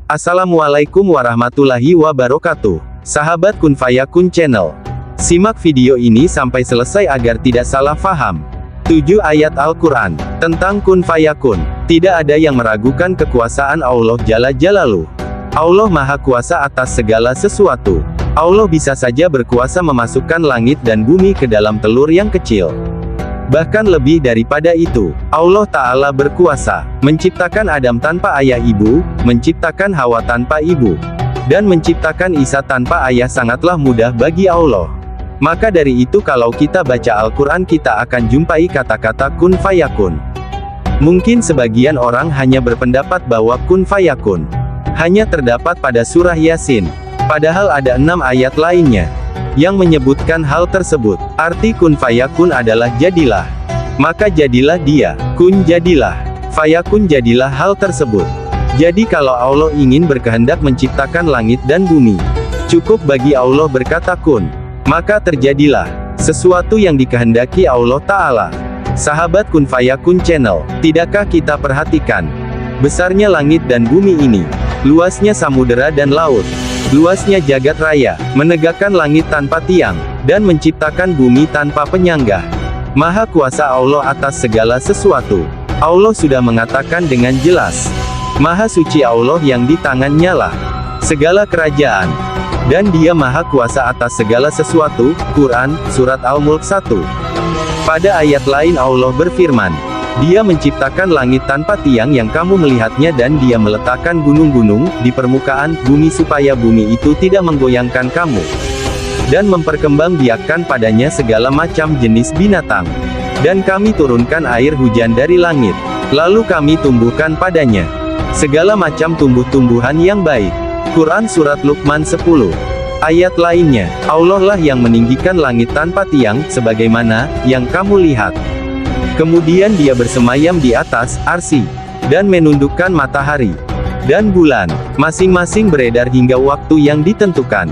Assalamualaikum warahmatullahi wabarakatuh. Sahabat Kun Fayakun Channel. Simak video ini sampai selesai agar tidak salah faham. 7 ayat Al-Quran tentang Kun Fayakun. Tidak ada yang meragukan kekuasaan Allah Jalla Jalaluh. Allah Maha Kuasa atas segala sesuatu. Allah bisa saja berkuasa memasukkan langit dan bumi ke dalam telur yang kecil. Bahkan lebih daripada itu, Allah Ta'ala berkuasa menciptakan Adam tanpa ayah ibu, menciptakan Hawa tanpa ibu, dan menciptakan Isa tanpa ayah sangatlah mudah bagi Allah. Maka dari itu kalau kita baca Al-Quran kita akan jumpai kata-kata Kun Fayakun. Mungkin sebagian orang hanya berpendapat bahwa Kun Fayakun hanya terdapat pada surah Yasin, padahal ada 6 ayat lainnya yang menyebutkan hal tersebut. Arti Kun Fayakun adalah jadilah. Maka jadilah dia. Kun jadilah. Fayakun jadilah hal tersebut. Jadi kalau Allah ingin berkehendak menciptakan langit dan bumi, cukup bagi Allah berkata kun, maka terjadilah sesuatu yang dikehendaki Allah Ta'ala. Sahabat Kun Fayakun Channel, tidakkah kita perhatikan besarnya langit dan bumi ini, luasnya samudera dan laut, luasnya jagat raya, menegakkan langit tanpa tiang, dan menciptakan bumi tanpa penyanggah. Maha kuasa Allah atas segala sesuatu. Allah sudah mengatakan dengan jelas, Maha suci Allah yang di tangannya lah segala kerajaan, dan dia maha kuasa atas segala sesuatu. Quran, Surat Al-Mulk 1. Pada ayat lain Allah berfirman, Dia menciptakan langit tanpa tiang yang kamu melihatnya dan dia meletakkan gunung-gunung di permukaan bumi supaya bumi itu tidak menggoyangkan kamu. Dan memperkembangbiakkan padanya segala macam jenis binatang. Dan kami turunkan air hujan dari langit. Lalu kami tumbuhkan padanya segala macam tumbuh-tumbuhan yang baik. Quran Surat Luqman 10. Ayat lainnya, Allah lah yang meninggikan langit tanpa tiang, sebagaimana yang kamu lihat. Kemudian dia bersemayam di atas arsy, dan menundukkan matahari dan bulan, masing-masing beredar hingga waktu yang ditentukan.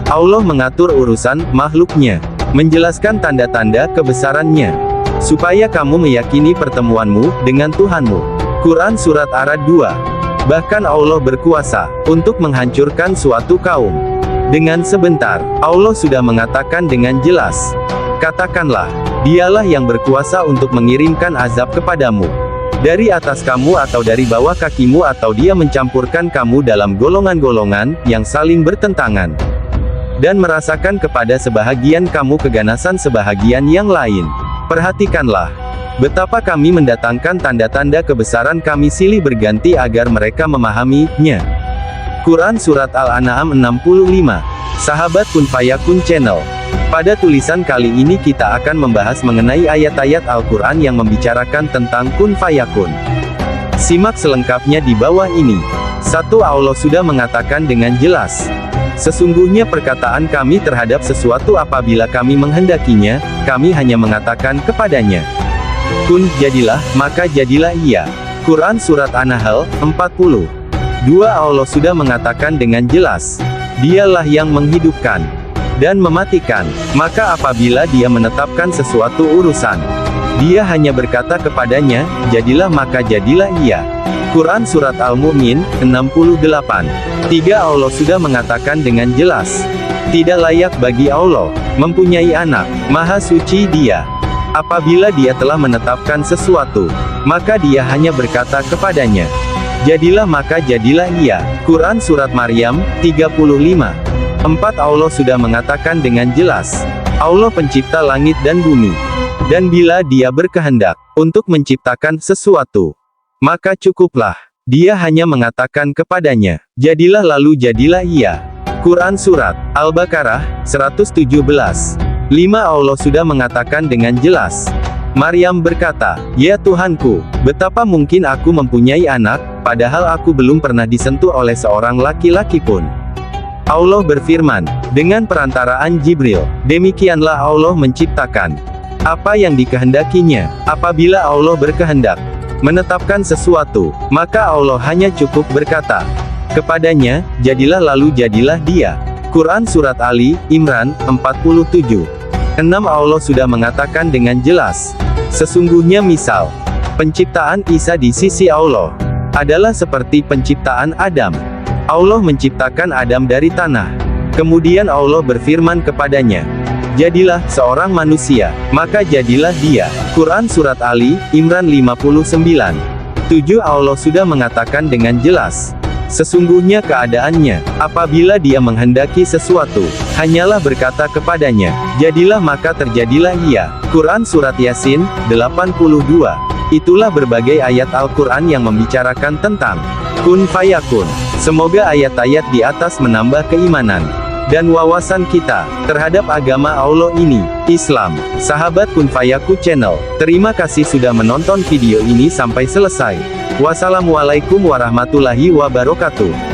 Allah mengatur urusan makhluknya, menjelaskan tanda-tanda kebesarannya, supaya kamu meyakini pertemuanmu dengan Tuhanmu. Quran Surat Ar-Ra'd 2. Bahkan Allah berkuasa untuk menghancurkan suatu kaum dengan sebentar. Allah sudah mengatakan dengan jelas, katakanlah, Dialah yang berkuasa untuk mengirimkan azab kepadamu dari atas kamu atau dari bawah kakimu, atau Dia mencampurkan kamu dalam golongan-golongan yang saling bertentangan, dan merasakan kepada sebahagian kamu keganasan sebahagian yang lain. Perhatikanlah betapa kami mendatangkan tanda-tanda kebesaran kami silih berganti agar mereka memahaminya. Quran Surat Al-An'am 65. Sahabat Kun Fayakun Channel, pada tulisan kali ini kita akan membahas mengenai ayat-ayat Al-Quran yang membicarakan tentang Kun Fayakun. Simak selengkapnya di bawah ini. 1. Allah sudah mengatakan dengan jelas, sesungguhnya perkataan kami terhadap sesuatu apabila kami menghendakinya, kami hanya mengatakan kepadanya, Kun, jadilah, maka jadilah ia. Quran Surat An-Nahl 40. 2. Allah sudah mengatakan dengan jelas, Dialah yang menghidupkan dan mematikan. Maka apabila Dia menetapkan sesuatu urusan, Dia hanya berkata kepadanya, jadilah, maka jadilah ia. Quran Surat Al-Mu'min 68. 3. Allah sudah mengatakan dengan jelas, tidak layak bagi Allah mempunyai anak, maha suci Dia. Apabila Dia telah menetapkan sesuatu, maka Dia hanya berkata kepadanya, jadilah, maka jadilah ia. Quran Surat Maryam 35. 4. Allah sudah mengatakan dengan jelas, Allah pencipta langit dan bumi. Dan bila Dia berkehendak untuk menciptakan sesuatu, maka cukuplah Dia hanya mengatakan kepadanya, jadilah, lalu jadilah ia. Quran Surat Al-Baqarah 117. 5. Allah sudah mengatakan dengan jelas, Maryam berkata, ya Tuhanku, betapa mungkin aku mempunyai anak, padahal aku belum pernah disentuh oleh seorang laki-laki pun. Allah berfirman, dengan perantaraan Jibril, demikianlah Allah menciptakan apa yang dikehendakinya. Apabila Allah berkehendak menetapkan sesuatu, maka Allah hanya cukup berkata kepadanya, jadilah, lalu jadilah dia. Quran Surat Ali Imran 47. 6. Allah sudah mengatakan dengan jelas, sesungguhnya misal penciptaan Isa di sisi Allah adalah seperti penciptaan Adam. Allah menciptakan Adam dari tanah. Kemudian Allah berfirman kepadanya, "Jadilah seorang manusia," maka jadilah dia. Quran Surat Ali, Imran 59. 7. Allah sudah mengatakan dengan jelas, sesungguhnya keadaannya, apabila dia menghendaki sesuatu, hanyalah berkata kepadanya, jadilah maka terjadilah ia. Quran Surat Yasin, 82. Itulah berbagai ayat Al-Quran yang membicarakan tentang kun fayakun. Semoga ayat-ayat di atas menambah keimanan dan wawasan kita terhadap agama Allah ini, Islam. Sahabat Kun Fayaku Channel, terima kasih sudah menonton video ini sampai selesai. Wassalamualaikum warahmatullahi wabarakatuh.